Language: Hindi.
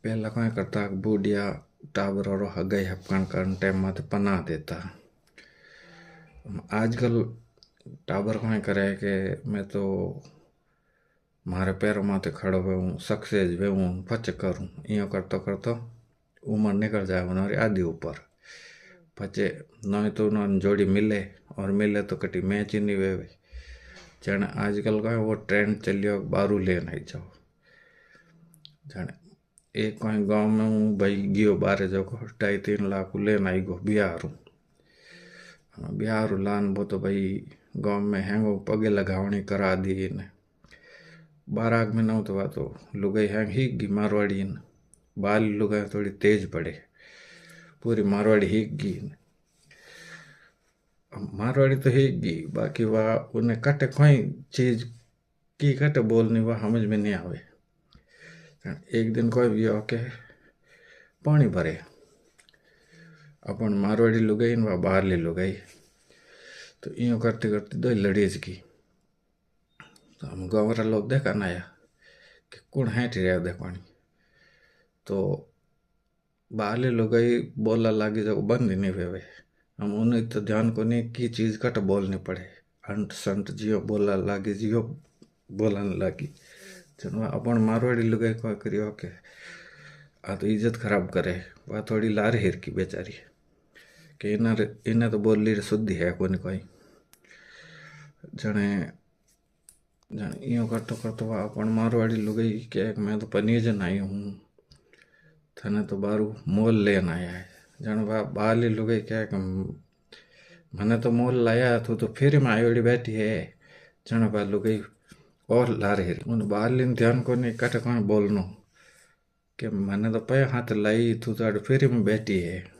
पहला क्या करता बूढ़िया टाबर और हगई हपकन करन टाइम मत पना देता। आजकल टाबर क्या करे कि मैं तो मारे पैरों माथे खड़ो हुँ सक्सेस हुँ पच करूँ यो करतो करतो उम्र निकल जाए हमारी आधी ऊपर पचे नहीं तो उन्होंने जोड़ी मिले और मिले तो कटी मैच ही नहीं वे जन आजकल का वो ट्रेंड चलियो बारू लेन आई जाओ जन एक कोई गांव में हूँ भाई गियो बारे जो 2.5-3 लाख लेन आई गो बिहारू लान वो तो भाई गांव में हैंगो पगे लगावनी करा दी ने 12 में न तो लुगाई हैंग हिग गी मारवाड़ी न बाल लुगाई थोड़ी तेज पड़े पूरी मारवाड़ी हिग गी मारवाड़ी तो हिग गी बाकी वह उन्हें कटे कोई चीज की कटे बोलनी वह समझ में नहीं आवे। एक दिन कोई भी आके पानी भरे अपन मारवाड़ी लुगाई न बाहर ले लुगाई तो यूँ करते करते दो लड़ीज की तो हम गाँव वाला लोग देखा ना आया कि कौन है टिरिया दे पानी तो बाहर लुगाई बोला लागी जब बंद ही नहीं हुए हम उन्हें तो ध्यान को नहीं की चीज कट बोलनी पड़े अंट संट जियो बोला लागी जियो बोलन लागी जन अपन मारवाड़ी लुगाई को करियो के आ तो इज्जत खराब करे वह थोड़ी लार हिर की बेचारी कि इन्हें तो बोली शुद्धि है कोई कोई जने यूँ करतो करतो अपन मारवाड़ी लुगाई के मैं तो पनीजन आई हूँ थने तो बारू मोल लेन आया है जन बाली लुगाई क्या मैंने तो मोल लाया तो फिर में आयोड़ी बैठी है जन बा लुगाई और ला रही उन बालिन ध्यान को नहीं कट कौन बोलनो कि मैंने तो पे हाथ लाई तू तो फिर में बैठी है